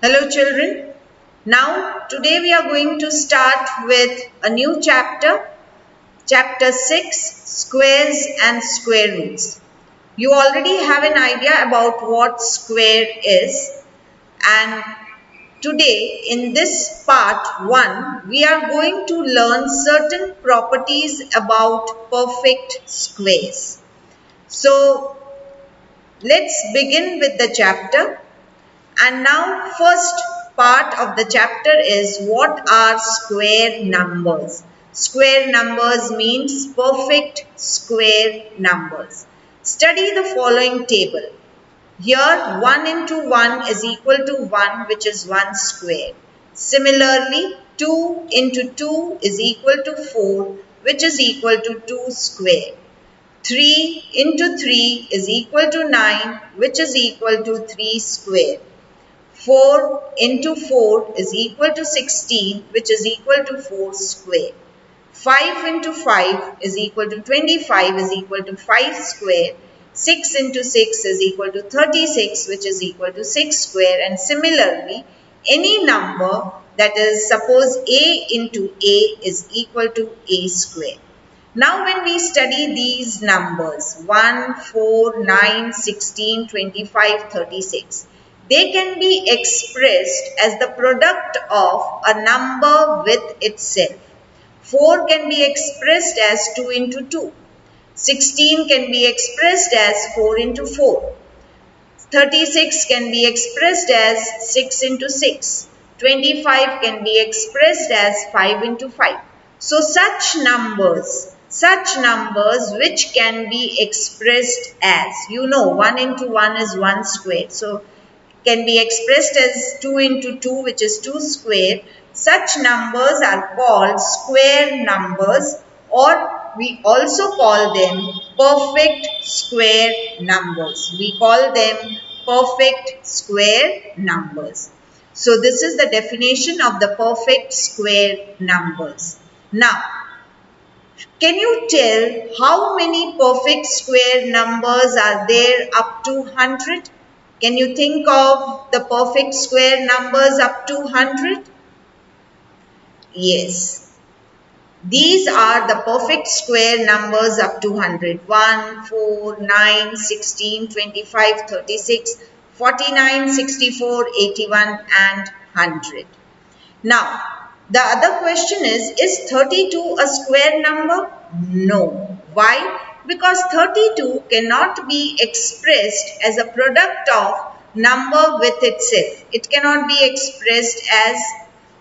Hello children. Now today we are going to start with a new chapter, chapter 6, squares and square roots. You already have an idea about what square is, and today in this part 1 we are going to learn certain properties about perfect squares. So let's begin with the chapter. And now first part of the chapter is what are square numbers. Square numbers means perfect square numbers. Study the following table. Here 1 into 1 is equal to 1, which is 1 square. Similarly 2 into 2 is equal to 4, which is equal to 2 square. 3 into 3 is equal to 9, which is equal to 3 square. 4 into 4 is equal to 16, which is equal to 4 square. 5 into 5 is equal to 25, is equal to 5 square. 6 into 6 is equal to 36, which is equal to 6 square. And similarly, any number, that is, suppose a into a is equal to a square. Now when we study these numbers 1, 4, 9, 16, 25, 36, they can be expressed as the product of a number with itself. 4 can be expressed as 2 into 2. 16 can be expressed as 4 into 4. 36 can be expressed as 6 into 6. 25 can be expressed as 5 into 5. So such numbers which can be expressed as, 1 into 1 is 1 square. So can be expressed as 2 into 2, which is 2 square. Such numbers are called square numbers, or we also call them perfect square numbers. We call them perfect square numbers. So this is the definition of the perfect square numbers. Now, can you tell how many perfect square numbers are there up to 100? Can you think of the perfect square numbers up to 100? Yes. These are the perfect square numbers up to 100. 1, 4, 9, 16, 25, 36, 49, 64, 81 and 100. Now, the other question is 32 a square number? No. Why? Because 32 cannot be expressed as a product of number with itself. It cannot be expressed as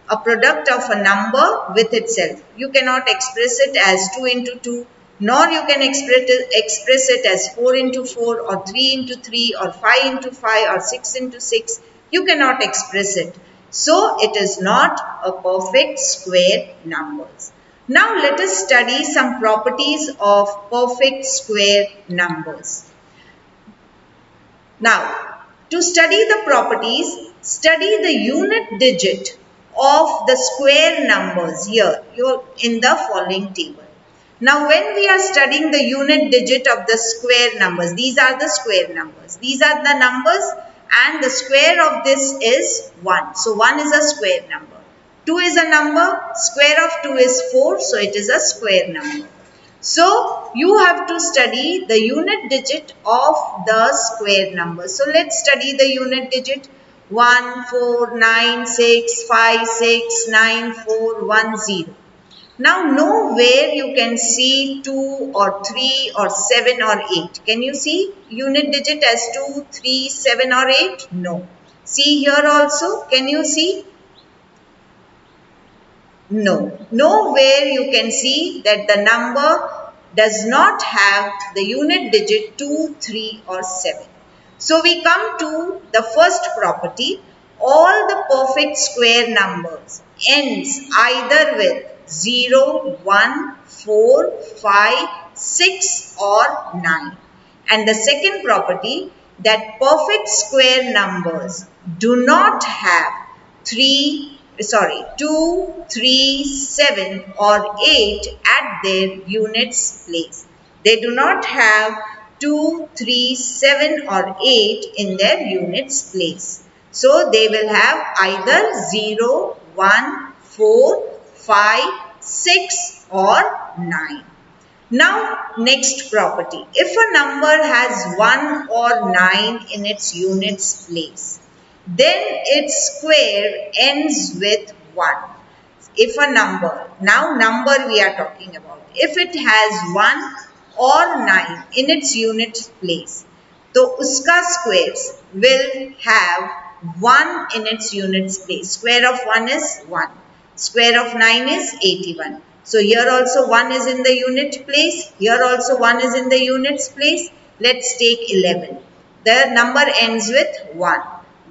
a product of a number with itself. You cannot express it as 2 into 2, nor you can express it as 4 into 4 or 3 into 3 or 5 into 5 or 6 into 6. You cannot express it. So it is not a perfect square numbers. Now let us study some properties of perfect square numbers. Now, to study the properties, study the unit digit of the square numbers here in the following table. Now, when we are studying the unit digit of the square numbers, these are the square numbers. These are the numbers, and the square of this is 1. So, 1 is a square number. 2 is a number. Square of 2 is 4. So, it is a square number. So, you have to study the unit digit of the square number. So, let's study the unit digit. 1, 4, 9, 6, 5, 6, 9, 4, 1, 0. Now, nowhere you can see 2 or 3 or 7 or 8. Can you see unit digit as 2, 3, 7 or 8? No. See here also, can you see? No. Nowhere you can see that the number does not have the unit digit 2, 3 or 7. So, we come to the first property. All the perfect square numbers ends either with 0, 1, 4, 5, 6 or 9. And the second property, that perfect square numbers do not have 2, 3, 7 or 8 at their units place. They do not have 2, 3, 7 or 8 in their units place. So they will have either 0, 1, 4, 5, 6 or 9. Now next property. If a number has 1 or 9 in its units place, then its square ends with 1. If a number, now number we are talking about, if it has 1 or 9 in its unit place, तो उसका squares will have 1 in its units place. Square of 1 is 1. Square of 9 is 81. So here also 1 is in the unit place. Here also 1 is in the units place. Let's take 11. The number ends with 1.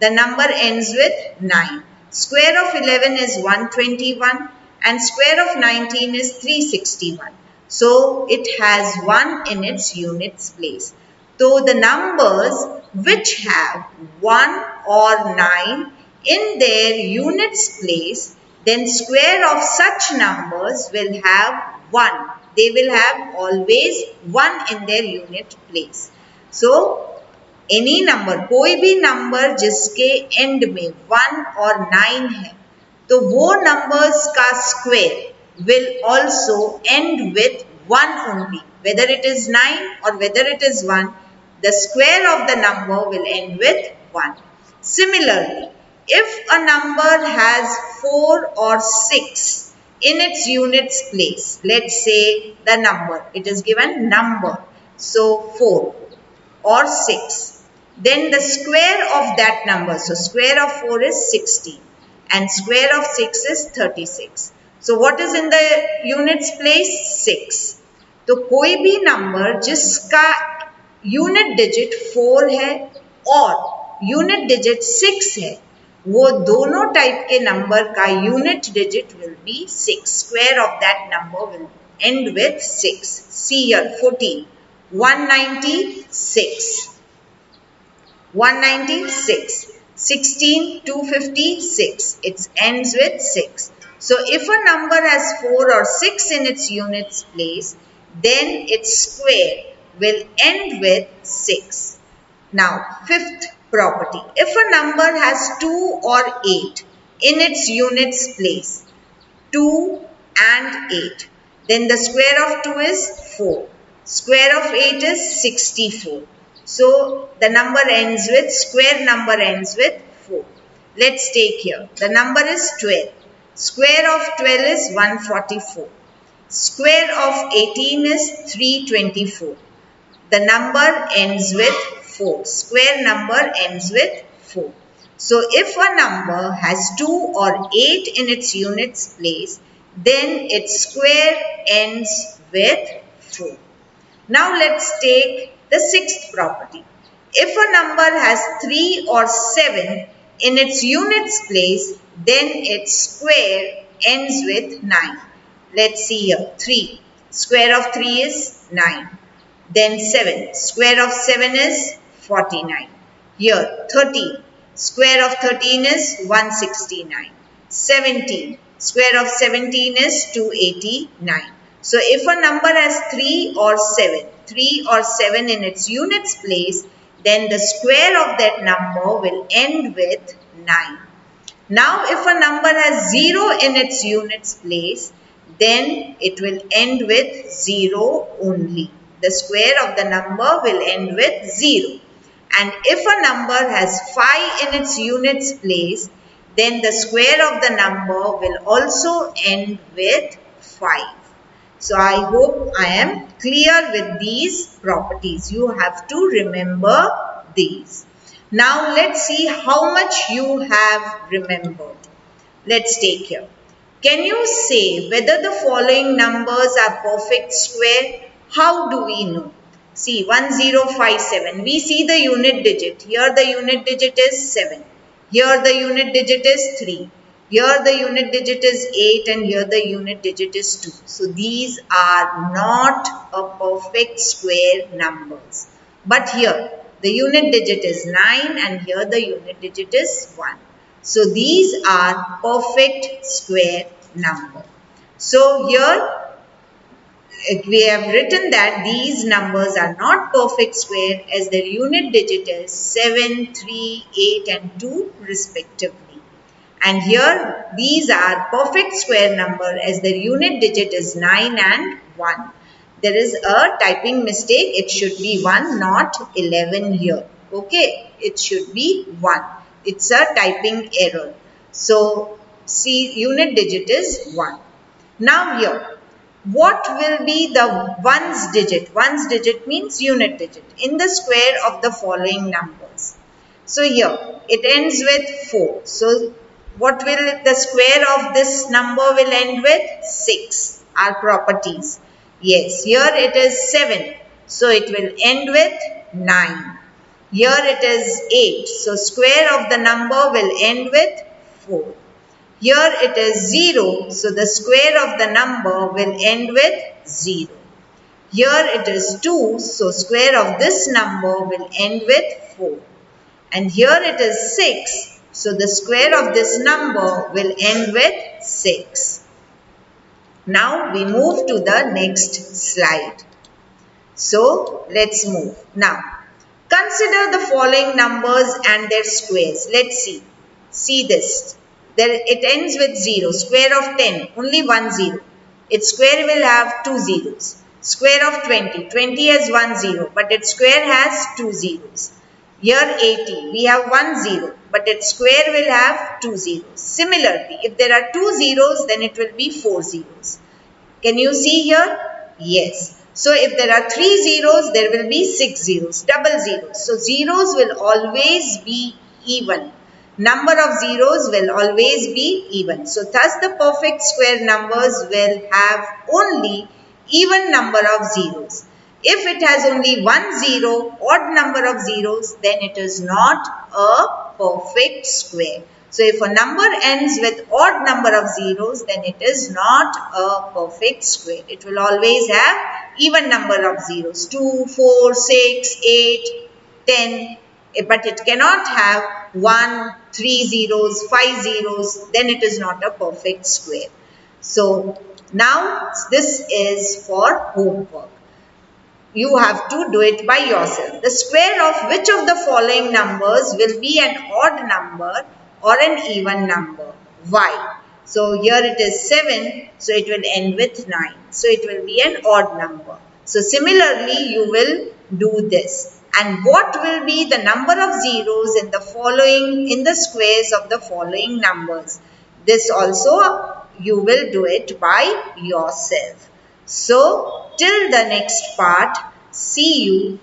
The number ends with 9. Square of 11 is 121 and square of 19 is 361. So it has 1 in its units place. So the numbers which have 1 or 9 in their units place, then square of such numbers will have 1. They will have always 1 in their unit place. So any number, कोई भी number जिसके and में 1 और 9 है, तो वो numbers का square will also and with 1 only. Whether it is 9 or whether it is 1, the square of the number will end with 1. Similarly, if a number has 4 or 6 in its units place, let's say the number, it is given number, so 4 or 6. Then the square of that number, so square of 4 is 16 and square of 6 is 36. So what is in the units place? 6. तो कोई भी number जिसका unit digit 4 है और unit digit 6 है, वो दोनों type के नंबर का unit digit will be 6. Square of that number will end with 6. See here 14, 196. 196, 16, 256, it ends with 6. So if a number has 4 or 6 in its units place, then its square will end with 6. Now fifth property, if a number has 2 or 8 in its units place, 2 and 8, then the square of 2 is 4. Square of 8 is 64. So the number ends with, square number ends with 4. Let's take here. The number is 12. Square of 12 is 144. Square of 18 is 324. The number ends with 4. Square number ends with 4. So if a number has 2 or 8 in its units place, then its square ends with 4. Now let's take the sixth property. If a number has 3 or 7 in its units place, then its square ends with 9. Let's see here. 3. Square of 3 is 9. Then 7. Square of 7 is 49. Here 13. Square of 13 is 169. 17. Square of 17 is 289. So if a number has 3 or 7 in its units place, then the square of that number will end with 9. Now if a number has 0 in its units place, then it will end with 0 only. The square of the number will end with 0. And if a number has 5 in its units place, then the square of the number will also end with 5. So I hope I am clear with these properties. You have to remember these. Now let's see how much you have remembered. Let's take here. Can you say whether the following numbers are perfect square? How do we know? See 1057. We see the unit digit. Here the unit digit is 7. Here the unit digit is 3. Here the unit digit is 8 and here the unit digit is 2. So these are not a perfect square numbers. But here the unit digit is 9 and here the unit digit is 1. So these are perfect square number. So here we have written that these numbers are not perfect square as their unit digit is 7, 3, 8 and 2 respectively. And here these are perfect square number as their unit digit is 9 and 1. There is a typing mistake. It should be 1, not 11 here. Okay, it should be 1. It's a typing error. So see, unit digit is 1. Now here, what will be the ones digit? Ones digit means unit digit in the square of the following numbers. So here it ends with 4. So what will the square of this number will end with? 6. Our properties. Yes, here it is 7. So it will end with 9. Here it is 8. So square of the number will end with 4. Here it is 0. So the square of the number will end with 0. Here it is 2. So square of this number will end with 4. And here it is 6. So the square of this number will end with 6. Now we move to the next slide. So let's move. Now consider the following numbers and their squares. Let's see. See this. There it ends with 0. Square of 10. Only one 0. Its square will have 2 zeros. Square of 20. 20 has 1 0. But its square has 2 zeros. Here 80. We have 1 0. But its square will have 2 zeros. Similarly, if there are 2 zeros, then it will be 4 zeros. Can you see here? Yes. So if there are 3 zeros, there will be 6 zeros, double zeros. So zeros will always be even. Number of zeros will always be even. So thus the perfect square numbers will have only even number of zeros. If it has only one zero, odd number of zeros, then it is not a perfect square. So if a number ends with odd number of zeros, then it is not a perfect square. It will always have even number of zeros. 2, 4, 6, 8, 10. But it cannot have 1, 3 zeros, 5 zeros. Then it is not a perfect square. So now this is for homework. You have to do it by yourself. The square of which of the following numbers will be an odd number or an even number? Why? So here it is 7. So it will end with 9. So it will be an odd number. So similarly you will do this. And what will be the number of zeros in the squares of the following numbers? This also you will do it by yourself. So till the next part, see you